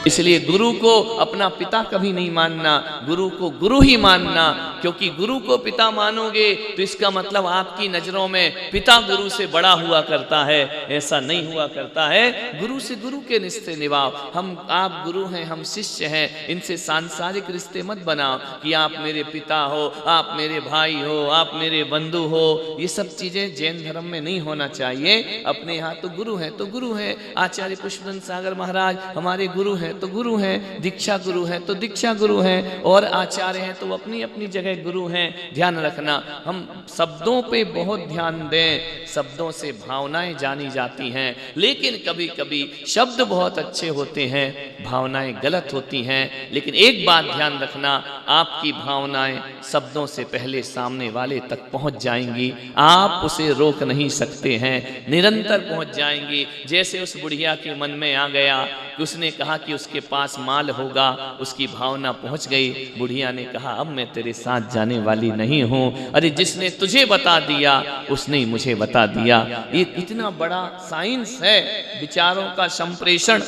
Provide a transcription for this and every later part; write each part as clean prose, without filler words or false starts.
इसलिए गुरु को अपना पिता कभी नहीं मानना, गुरु को गुरु ही मानना, क्योंकि गुरु को पिता मानोगे तो इसका मतलब आपकी नजरों में पिता गुरु से बड़ा हुआ करता है। ऐसा नहीं हुआ करता है। गुरु से गुरु के रिश्ते निभाओ। आप गुरु हैं, हम शिष्य हैं, इनसे सांसारिक रिश्ते मत बनाओ कि आप मेरे पिता हो, आप मेरे भाई हो, आप मेरे बंधु हो। ये सब चीजें जैन धर्म में नहीं होना चाहिए। अपने यहाँ तो गुरु हैं तो गुरु हैं। आचार्य पुष्पदंत सागर महाराज हमारे गुरु हैं तो गुरु हैं, दीक्षा गुरु हैं तो दीक्षा गुरु हैं, और आचार्य हैं तो अपनी अपनी जगह गुरु हैं। ध्यान रखना, हम शब्दों पे बहुत ध्यान दें। शब्दों से भावनाएं जानी जाती हैं, लेकिन कभी कभी शब्द बहुत अच्छे होते हैं, भावनाएं गलत होती हैं। लेकिन एक बात ध्यान रखना, आपकी भावनाएं शब्दों से पहले सामने वाले तक पहुंच जाएंगी। आप उसे रोक नहीं सकते हैं, निरंतर पहुंच जाएंगी। जैसे उस बुढ़िया के मन में आ गया कि उसने कहा कि उसके पास माल होगा, उसकी भावना पहुंच गई। बुढ़िया ने कहा अब मैं तेरे साथ जाने वाली नहीं हूं। अरे जिसने तुझे बता दिया उसने ही मुझे बता दिया। ये इतना बड़ा साइंस है विचारों का संप्रेषण।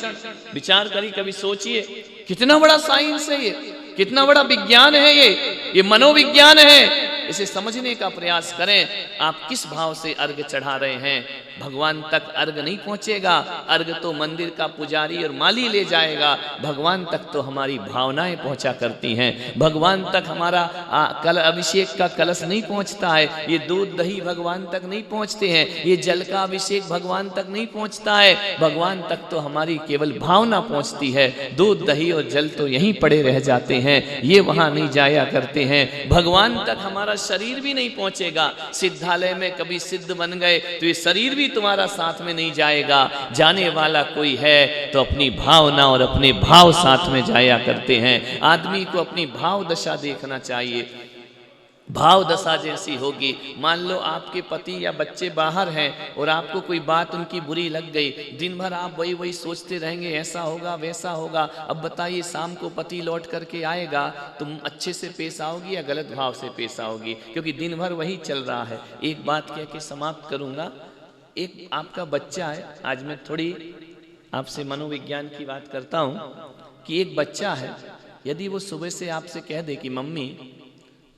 विचार करी, कभी सोचिए कितना बड़ा साइंस है ये, कितना बड़ा विज्ञान है ये मनोविज्ञान है। इसे समझने का प्रयास करें। आप किस भाव से अर्घ चढ़ा रहे हैं, भगवान तक अर्घ नहीं पहुंचेगा। अर्घ तो मंदिर का पुजारी और माली ले जाएगा, भगवान तक तो हमारी भावनाएं पहुंचा करती हैं। भगवान तक हमारा कल अभिषेक का कलश नहीं पहुंचता है, ये दूध दही भगवान तक नहीं पहुंचते हैं, ये जल का अभिषेक भगवान तक नहीं पहुंचता है। भगवान तक तो हमारी केवल भावना पहुंचती है। दूध दही और जल तो यहीं पड़े रह जाते हैं, ये वहां नहीं जाया करते हैं। भगवान तक हमारा शरीर भी नहीं पहुंचेगा। सिद्धालय में कभी सिद्ध बन गए तो ये शरीर भी तुम्हारा साथ में नहीं जाएगा। जाने वाला कोई है तो अपनी भावना और अपने भाव साथ में जाया करते हैं। आदमी को अपनी भाव दशा देखना चाहिए। भाव दशा जैसी होगी, मान लो आपके पति या बच्चे बाहर हैं और आपको कोई बात उनकी बुरी लग गई, दिन भर आप वही वही सोचते रहेंगे, ऐसा होगा वैसा होगा। अब बताइए शाम को पति लौट करके आएगा, तुम अच्छे से पेश आओगी या गलत भाव से पेश आओगी? क्योंकि दिन भर वही चल रहा है। एक बात कह के समाप्त करूंगा। एक आपका बच्चा है, आज मैं थोड़ी आपसे मनोविज्ञान की बात करता हूँ कि एक बच्चा है, यदि वो सुबह से आपसे कह दे कि मम्मी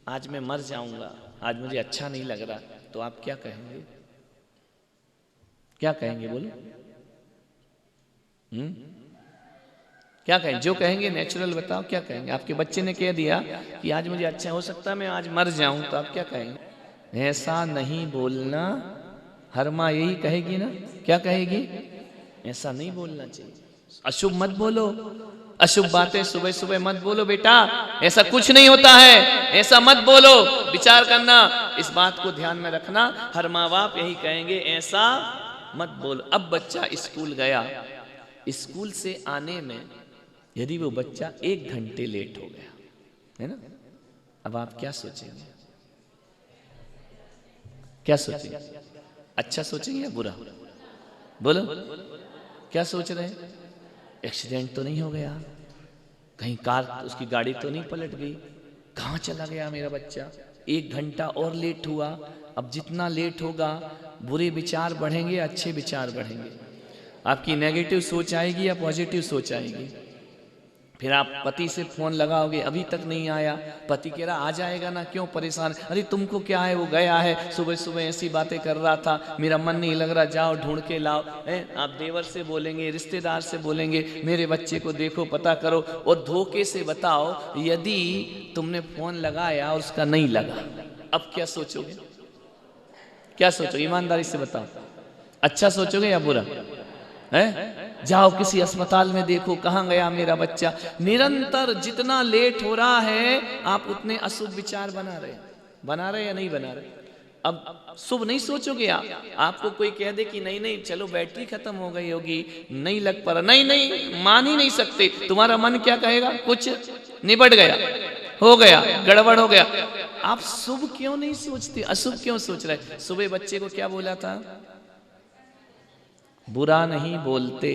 आज मैं मर जाऊंगा, आज मुझे अच्छा नहीं लग रहा, तो आप क्या कहेंगे? क्या कहेंगे बोलो? क्या कहेंगे? जो कहेंगे नेचुरल बताओ, क्या कहेंगे? आपके बच्चे ने कह दिया कि आज मुझे अच्छा हो सकता है मैं आज मर जाऊं, तो आप क्या कहेंगे? ऐसा नहीं बोलना। हर माँ यही कहेगी ना, क्या कहेगी? ऐसा नहीं बोलना चाहिए, अशुभ मत बोलो, अशुभ बातें सुबह सुबह मत बोलो बेटा, ऐसा कुछ नहीं होता है, ऐसा मत बोलो। विचार करना, इस बात को ध्यान में रखना। हर माँ बाप यही कहेंगे ऐसा मत बोलो। अब बच्चा स्कूल गया, स्कूल से आने में यदि वो बच्चा 1 घंटे लेट हो गया, है ना, अब आप क्या सोचेंगे? क्या सोचेंगे? अच्छा सोचेंगे या बुरा? बोलो, क्या सोच रहे हैं? एक्सीडेंट तो नहीं हो गया, कहीं कार उसकी गाड़ी तो नहीं पलट गई, कहाँ चला गया मेरा बच्चा? 1 घंटा और लेट हुआ। अब जितना लेट होगा बुरे विचार बढ़ेंगे, अच्छे विचार बढ़ेंगे। आपकी नेगेटिव सोच आएगी या पॉजिटिव सोच आएगी? फिर आप पति से फोन लगाओगे, अभी तक नहीं आया, पति कह रहा आ जाएगा ना, क्यों परेशान? अरे तुमको क्या है, वो गया है, सुबह सुबह ऐसी बातें कर रहा था, मेरा मन नहीं लग रहा, जाओ ढूंढ के लाओ। आप देवर से बोलेंगे, रिश्तेदार से बोलेंगे मेरे बच्चे को देखो, पता करो, और धोखे से बताओ यदि तुमने फोन लगाया और उसका नहीं लगा, अब क्या सोचोगे? क्या सोचोगे? ईमानदारी से बताओ, अच्छा सोचोगे या बुरा? है? जाओ किसी अस्पताल में देखो कहाँ गया मेरा बच्चा। निरंतर जितना लेट हो रहा है आप उतने अशुभ विचार बना रहे या नहीं बना रहे? अब शुभ नहीं सोचोगे आप। आपको कोई कह दे कि नहीं नहीं चलो बैटरी खत्म हो गई होगी, नहीं लग पा रहा, नहीं नहीं मान ही नहीं सकते, तुम्हारा मन क्या कहेगा? कुछ निबट गया, हो गया, गड़बड़ हो गया। आप शुभ क्यों नहीं सोचते, अशुभ क्यों सोच रहे? सुबह बच्चे को क्या बोला था? बुरा नहीं बोलते।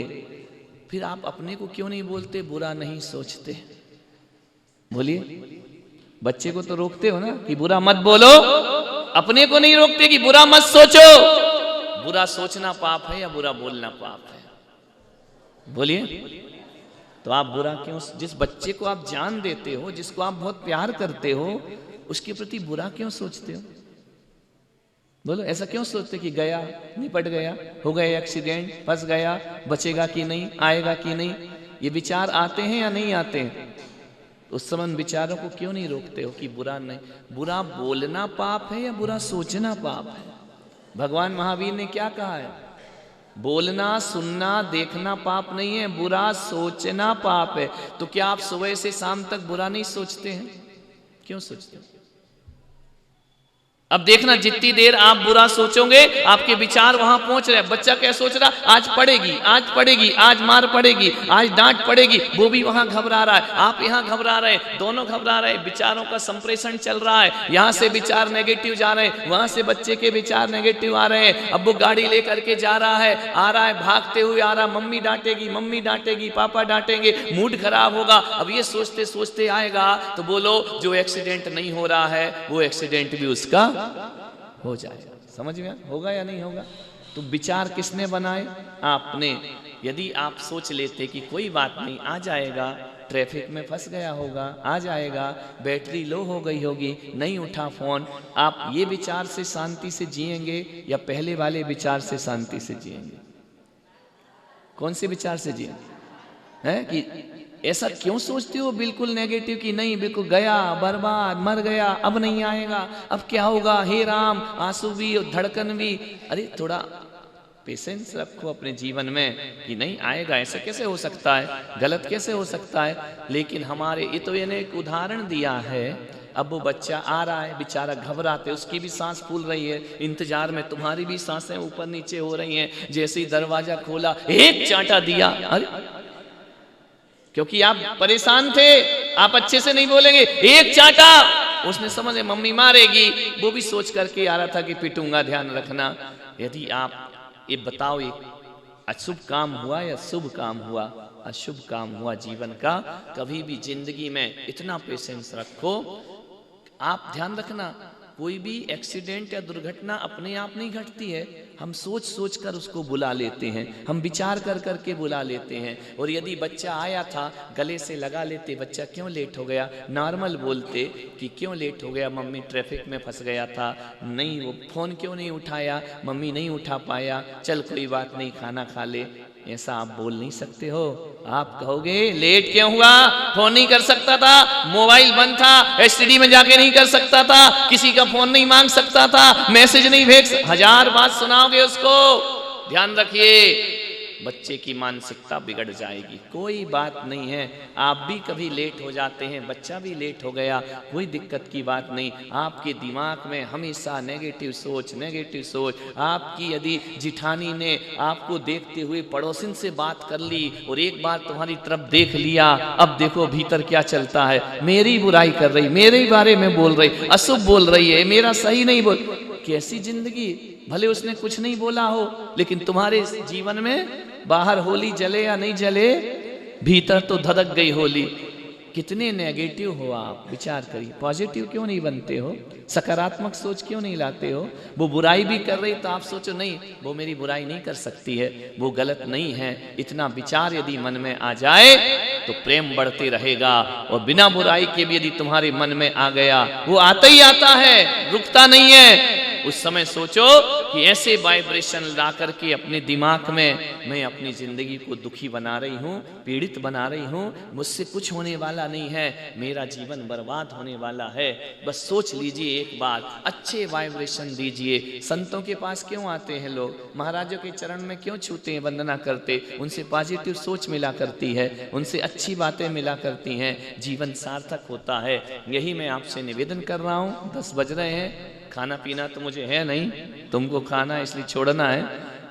फिर आप अपने को क्यों नहीं बोलते, बुरा नहीं सोचते? बोलिए, बच्चे को तो रोकते हो ना कि बुरा मत बोलो, अपने को नहीं रोकते कि बुरा मत सोचो। बुरा सोचना पाप है या बुरा बोलना पाप है? बोलिए, तो आप बुरा क्यों, जिस बच्चे को आप जान देते हो, जिसको आप बहुत प्यार करते हो, उसके प्रति बुरा क्यों सोचते हो? बोलो, ऐसा क्यों सोचते कि गया, निपट गया, हो गया एक्सीडेंट, फंस गया, बचेगा कि नहीं, आएगा कि नहीं, ये विचार आते हैं या नहीं आते हैं? उस समय विचारों को क्यों नहीं रोकते हो कि बुरा नहीं? बुरा बोलना पाप है या बुरा सोचना पाप है? भगवान महावीर ने क्या कहा है? बोलना, सुनना, देखना पाप नहीं है, बुरा सोचना पाप है। तो क्या आप सुबह से शाम तक बुरा नहीं सोचते हैं? क्यों सोचते हैं? अब देखना, जितनी देर आप बुरा सोचोगे आपके विचार वहां पहुंच रहे। बच्चा क्या सोच रहा, आज पड़ेगी, आज पड़ेगी, आज मार पड़ेगी, आज डांट पड़ेगी, वो भी वहां घबरा रहा है, आप यहां घबरा रहे हैं, दोनों घबरा रहे हैं, विचारों का संप्रेषण चल रहा है, यहां से विचार नेगेटिव जा रहे हैं, वहां से बच्चे के विचार नेगेटिव आ रहे हैं। अब वो गाड़ी लेकर के जा रहा है, आ रहा है, भागते हुए आ रहा, मम्मी डांटेगी, मम्मी डांटेगी, पापा डांटेंगे, मूड खराब होगा। अब ये सोचते सोचते आएगा तो बोलो, जो एक्सीडेंट नहीं हो रहा है वो एक्सीडेंट भी उसका हो जाएगा। समझ में होगा या नहीं होगा? तो विचार किसने बनाए? आपने। यदि आप सोच लेते कि कोई बात नहीं, आ जाएगा, ट्रैफिक में फंस गया होगा, आ जाएगा, बैटरी लो हो गई होगी, नहीं उठा फोन, आप ये विचार से शांति से जिएंगे या पहले वाले विचार से शांति से जिएंगे? कौन से विचार से जिएंगे? है कि ऐसा क्यों सोचते हो बिल्कुल नेगेटिव कि नहीं, बिल्कुल गया, बर्बाद, मर गया, अब नहीं आएगा, अब क्या होगा, हे राम, आंसू भी और धड़कन भी। अरे थोड़ा पेशेंस रखो अपने जीवन में कि नहीं आएगा, ऐसा कैसे हो सकता है, गलत कैसे हो सकता है। लेकिन हमारे ये तो इन्हें एक उदाहरण दिया है। अब वो बच्चा आ रहा है, बेचारा घबराते, उसकी भी सांस फूल रही है, इंतजार में तुम्हारी भी सांसें ऊपर नीचे हो रही हैं। जैसे ही दरवाजा खोला, एक चांटा दिया, अरे क्योंकि आप परेशान थे, आप अच्छे से नहीं बोलेंगे, एक चांटा, उसने समझे मम्मी मारेगी, वो भी सोच करके आ रहा था कि पिटूंगा, ध्यान रखना। यदि आप ये बताओ, ये अशुभ काम हुआ या शुभ काम हुआ? अशुभ काम हुआ जीवन का। कभी भी जिंदगी में इतना पेशेंस रखो। आप ध्यान रखना, कोई भी एक्सीडेंट या दुर्घटना अपने आप नहीं घटती है, हम सोच सोच कर उसको बुला लेते हैं, हम विचार कर करके बुला लेते हैं। और यदि बच्चा आया था, गले से लगा लेते, बच्चा क्यों लेट हो गया, नॉर्मल बोलते कि क्यों लेट हो गया, मम्मी ट्रैफिक में फंस गया था, नहीं वो फ़ोन क्यों नहीं उठाया, मम्मी नहीं उठा पाया, चल कोई बात नहीं, खाना खा ले। ऐसा आप बोल नहीं सकते हो। आप कहोगे लेट क्यों हुआ, फोन नहीं कर सकता था, मोबाइल बंद था, एसटीडी में जाके नहीं कर सकता था, किसी का फोन नहीं मांग सकता था, मैसेज नहीं भेज, हजार बात सुनाओगे उसको। ध्यान रखिए, बच्चे की मानसिकता बिगड़ जाएगी। कोई बात नहीं है, आप भी कभी लेट हो जाते हैं, बच्चा भी लेट हो गया, कोई दिक्कत की बात नहीं। आपके दिमाग में हमेशा नेगेटिव सोच, नेगेटिव सोच। आपकी यदि जिठानी ने आपको देखते हुए पड़ोसिन से बात कर ली और एक बार तुम्हारी तरफ देख लिया, अब देखो भीतर क्या चलता है, मेरी बुराई कर रही, मेरे बारे में बोल रही, अशुभ बोल रही है, मेरा सही नहीं बोल। कैसी जिंदगी, भले उसने कुछ नहीं बोला हो, लेकिन तुम्हारे जीवन में बाहर होली जले या नहीं जले, भीतर तो धधक गई होली। कितने नेगेटिव हो आप, विचार करिए। पॉजिटिव क्यों नहीं बनते हो, सकारात्मक सोच क्यों नहीं लाते हो? वो बुराई भी कर रही तो आप सोचो नहीं, वो मेरी बुराई नहीं कर सकती है, वो गलत नहीं है। इतना विचार यदि मन में आ जाए तो प्रेम बढ़ते रहेगा। और बिना बुराई के भी यदि तुम्हारे मन में आ गया, वो आता ही आता है, रुकता नहीं है। उस समय सोचो कि ऐसे वाइब्रेशन ला करके अपने दिमाग में मैं अपनी जिंदगी को दुखी बना रही हूँ, पीड़ित बना रही हूँ, मुझसे कुछ होने वाला नहीं है, मेरा जीवन बर्बाद होने वाला है। बस सोच लीजिए एक बार, अच्छे वाइब्रेशन दीजिए। संतों के पास क्यों आते हैं लोग, महाराजों के चरण में क्यों छूते हैं, वंदना करते, उनसे पॉजिटिव सोच मिला करती है, उनसे अच्छी बातें मिला करती हैं, जीवन सार्थक होता है। यही मैं आपसे निवेदन कर रहा हूँ। 10 बज रहे हैं, खाना पीना तो मुझे है नहीं, तुमको खाना है इसलिए छोड़ना है।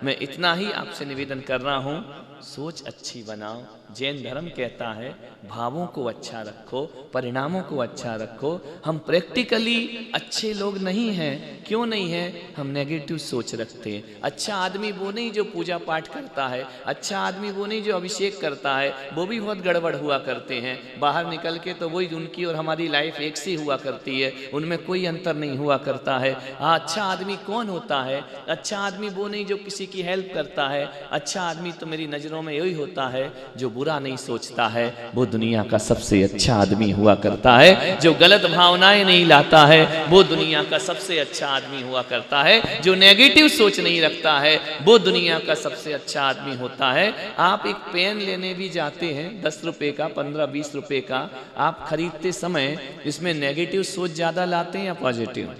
मैं इतना ही आपसे निवेदन कर रहा हूँ, सोच अच्छी बनाओ। जैन धर्म कहता है भावों को अच्छा रखो, परिणामों को अच्छा रखो। हम प्रैक्टिकली अच्छे लोग नहीं हैं। क्यों नहीं हैं? हम नेगेटिव सोच रखते हैं। अच्छा आदमी वो नहीं जो पूजा पाठ करता है, अच्छा आदमी वो नहीं जो अभिषेक करता है, वो भी बहुत गड़बड़ हुआ करते हैं। बाहर निकल के तो वही उनकी और हमारी लाइफ एक सी हुआ करती है, उनमें कोई अंतर नहीं हुआ करता है। अच्छा आदमी कौन होता है? अच्छा आदमी वो नहीं जो किसी की हेल्प करता है, अच्छा आदमी तो मेरी नजर नजरों में यही होता है, जो बुरा नहीं सोचता है वो दुनिया का सबसे अच्छा आदमी हुआ करता है, जो गलत भावनाएं नहीं लाता है वो दुनिया का सबसे अच्छा आदमी हुआ करता है, जो नेगेटिव सोच नहीं रखता है वो दुनिया का सबसे अच्छा आदमी होता है। आप एक पेन लेने भी जाते हैं 10 रुपए का, 15-20 रुपए का, आप खरीदते समय इसमें नेगेटिव सोच ज्यादा लाते हैं या पॉजिटिव?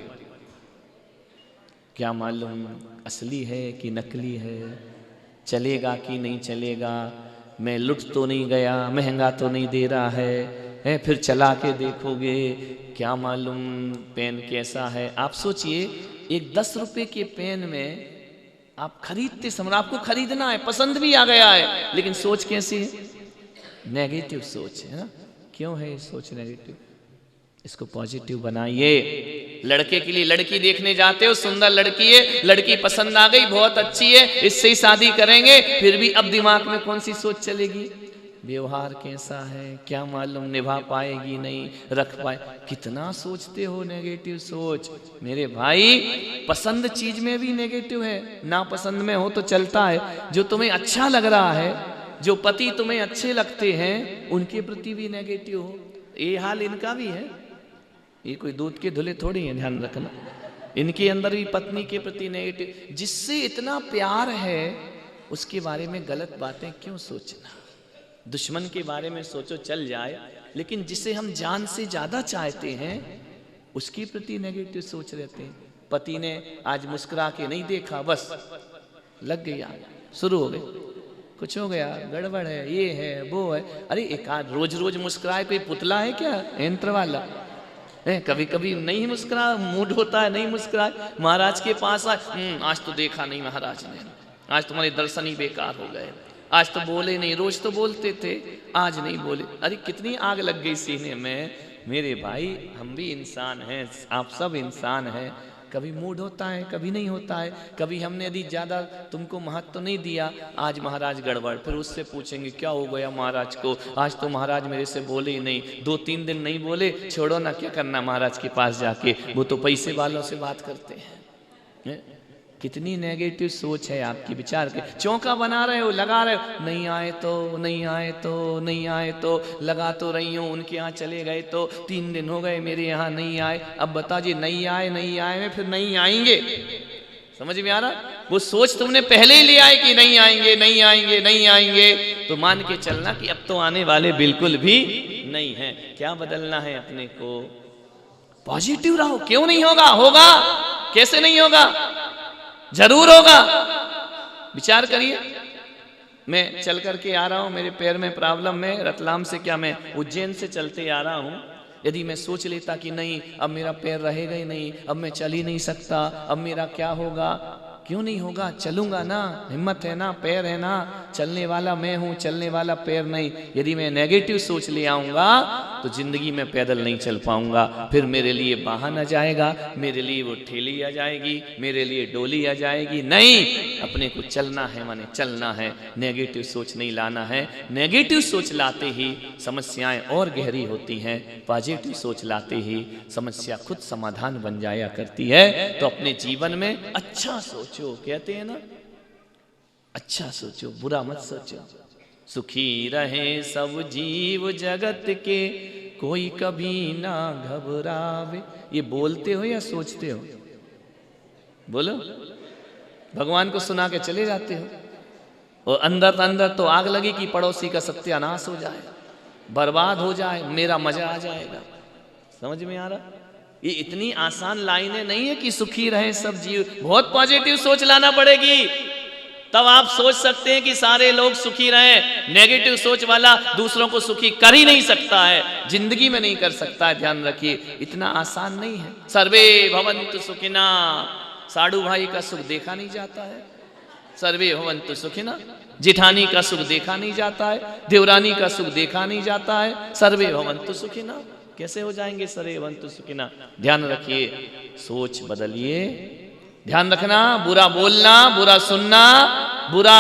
क्या मालूम असली है कि नकली है, चलेगा कि नहीं चलेगा, मैं लुट तो नहीं गया, महंगा तो नहीं दे रहा है, फिर चला के देखोगे क्या मालूम पेन कैसा है। आप सोचिए एक 10 रुपए के पेन में आप खरीदते समय, आपको खरीदना है, पसंद भी आ गया है, लेकिन सोच कैसी है? नेगेटिव सोच है ना। क्यों है ये सोच नेगेटिव? इसको पॉजिटिव बनाइए। लड़के के लिए लड़की देखने जाते हो, सुंदर लड़की है, लड़की पसंद आ गई, बहुत अच्छी है, इससे ही शादी करेंगे, फिर भी अब दिमाग में कौन सी सोच चलेगी? व्यवहार कैसा है, क्या मालूम निभा पाएगी नहीं, रख पाए। कितना सोचते हो नेगेटिव सोच मेरे भाई। पसंद चीज में भी नेगेटिव है, ना पसंद में हो तो चलता है। जो तुम्हें अच्छा लग रहा है, जो पति तुम्हें अच्छे लगते हैं, उनके प्रति भी नेगेटिव हो। ये हाल इनका भी है, ये कोई दूध के धुले थोड़ी है, ध्यान रखना। इनके अंदर भी पत्नी के प्रति नेगेटिव। जिससे इतना प्यार है उसके बारे में गलत बातें क्यों सोचना? दुश्मन के बारे में सोचो चल जाए, लेकिन जिसे हम जान से ज्यादा चाहते हैं उसके प्रति नेगेटिव सोच रहते हैं। पति ने आज मुस्कुरा के नहीं देखा, बस लग गया, शुरू हो गए, कुछ हो गया, गड़बड़ है, ये है वो है। अरे एक आध रोज रोज मुस्कुराए कोई पुतला है क्या, यंत्र वाला? कभी कभी नहीं मुस्कुरा, मूड होता है नहीं मुस्कुराए। महाराज के पास आज तो देखा नहीं महाराज ने, आज तुम्हारे दर्शन ही बेकार हो गए, आज तो बोले नहीं, रोज तो बोलते थे, आज नहीं बोले। अरे कितनी आग लग गई सीने में। मेरे भाई हम भी इंसान हैं, आप सब इंसान हैं, कभी मूड होता है, कभी नहीं होता है। कभी हमने यदि ज़्यादा तुमको महत्व तो नहीं दिया, आज महाराज गड़बड़, फिर उससे पूछेंगे क्या हो गया महाराज को, आज तो महाराज मेरे से बोले ही नहीं, 2-3 दिन नहीं बोले, छोड़ो ना, क्या करना महाराज के पास जाके, वो तो पैसे वालों से बात करते हैं। कितनी नेगेटिव सोच है आपकी, विचार के चौका बना रहे हो, लगा रहे हो, नहीं आए तो नहीं आए तो नहीं आए तो, लगा तो रही हूँ, उनके यहाँ चले गए तो 3 दिन हो गए मेरे यहाँ नहीं आए, अब बता जी नहीं आए में फिर नहीं आएंगे। समझ में आ रहा? वो सोच तुमने पहले ही ले आए कि नहीं आएंगे नहीं आएंगे नहीं आएंगे, तो मान के चलना कि अब तो आने वाले बिल्कुल भी नहीं है। क्या बदलना है अपने को? पॉजिटिव रहो। क्यों नहीं होगा? होगा। कैसे नहीं होगा? जरूर होगा। विचार करिए, मैं चल करके आ रहा हूं, मेरे पैर में प्रॉब्लम में, रतलाम से क्या मैं उज्जैन से चलते आ रहा हूं। यदि मैं सोच लेता कि नहीं अब मेरा पैर रहेगा ही नहीं, अब मैं चल ही नहीं सकता, अब मेरा क्या होगा, क्यों नहीं होगा? चलूंगा ना, हिम्मत है ना, पैर है ना, चलने वाला मैं हूं, चलने वाला पैर नहीं। यदि मैं नेगेटिव सोच ले आऊंगा तो जिंदगी में पैदल नहीं चल पाऊंगा, फिर मेरे लिए वाहन आ जाएगा, मेरे लिए वो ठेली आ जाएगी, मेरे लिए डोली आ जाएगी। नहीं, अपने को चलना है, माने चलना है, नेगेटिव सोच नहीं लाना है। नेगेटिव सोच लाते ही समस्याएं और गहरी होती हैं, पॉजिटिव सोच लाते ही समस्या खुद समाधान बन जाया करती है। तो अपने जीवन में अच्छा सोचो, कहते हैं ना, अच्छा सोचो, बुरा मत सोचो। सुखी रहे सब जीव जगत के, कोई कभी ना घबरावे। ये बोलते हो या सोचते हो? बोलो। भगवान को सुना के चले जाते हो, और अंदर तो आग लगी कि पड़ोसी का सत्यानाश हो जाए, बर्बाद हो जाए, मेरा मजा आ जाएगा। समझ में आ रहा? ये इतनी आसान लाइनें नहीं है कि सुखी रहे सब जीव। बहुत पॉजिटिव सोच लाना पड़ेगी, तब आप सोच सकते हैं कि सारे लोग सुखी रहें। नेगेटिव सोच वाला दूसरों को सुखी कर ही नहीं सकता है, जिंदगी में नहीं कर सकता है। ध्यान रखिए, इतना आसान नहीं है। सर्वे भवन्तु सुखिना, साडू भाई का सुख देखा नहीं जाता है। सर्वे भवन्तु सुखिना, जिठानी का सुख देखा नहीं जाता है, देवरानी का सुख देखा नहीं जाता है। सर्वे भवन्तु सुखिना, कैसे हो जाएंगे सर्वे भवन्तु सुखिना? ध्यान रखिए, सोच बदलिए। ध्यान रखना, बुरा बोलना, बुरा सुनना, बुरा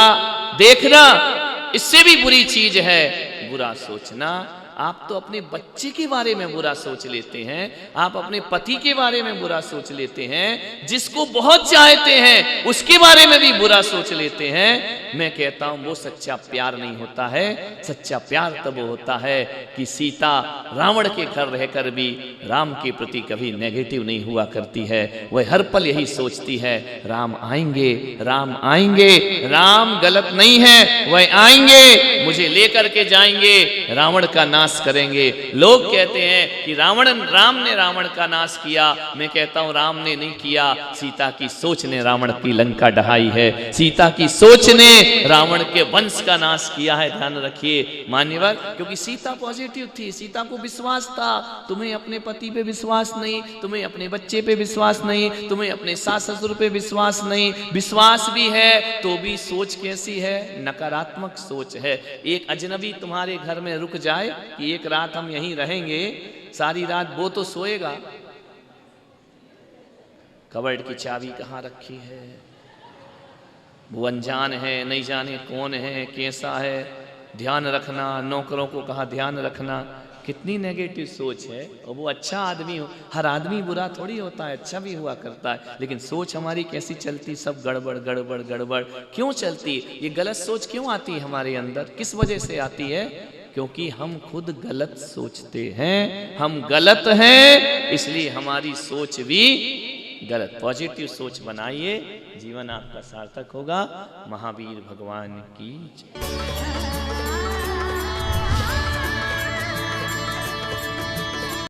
देखना, इससे भी बुरी चीज है बुरा सोचना। आप तो अपने बच्चे के बारे में बुरा सोच लेते हैं, आप अपने पति के बारे में बुरा सोच लेते हैं, जिसको बहुत चाहते हैं उसके बारे में भी बुरा सोच लेते हैं। मैं कहता हूं वो सच्चा प्यार नहीं होता है। सच्चा प्यार तब होता है कि सीता रावण के घर रहकर भी राम के प्रति कभी नेगेटिव नहीं हुआ करती है। वह हर पल यही सोचती है राम आएंगे, राम आएंगे, राम गलत नहीं है, वह आएंगे, मुझे लेकर के जाएंगे, रावण का नाश करेंगे। लोग कहते हैं कि राम ने रावण का नाश किया। मैं कहता हूं राम ने नहीं किया, सीता की सोच ने रावण की लंका ढहाई है। सीता की सोच ने रावण के वंश का नाश किया है। ध्यान रखिए मान्यवर, क्योंकि सीता पॉजिटिव थी, सीता को विश्वास था। तुम्हें अपने पति पे विश्वास नहीं, तुम्हें अपने बच्चे पे विश्वास नहीं, तुम्हें अपने सास ससुर पे विश्वास नहीं, विश्वास भी है तो भी सोच कैसी है? नकारात्मक सोच है। एक अजनबी तुम्हारे घर में रुक जाए कि एक रात हम यहीं रहेंगे, सारी रात वो तो सोएगा, कबर्ड की चाबी कहाँ रखी है, वो अनजान है, नहीं जाने कौन है, कैसा है, ध्यान रखना, नौकरों को कहा ध्यान रखना। कितनी नेगेटिव सोच है। और वो अच्छा आदमी हो, हर आदमी बुरा थोड़ी होता है, अच्छा भी हुआ करता है, लेकिन सोच हमारी कैसी चलती, सब गड़बड़ गड़बड़ गड़बड़ क्यों चलती? ये गलत सोच क्यों आती है हमारे अंदर? किस वजह से आती है? क्योंकि हम खुद गलत सोचते हैं, हम गलत हैं, इसलिए हमारी सोच भी गलत। पॉजिटिव सोच बनाइए, जीवन आपका सार्थक होगा। महावीर भगवान की जय।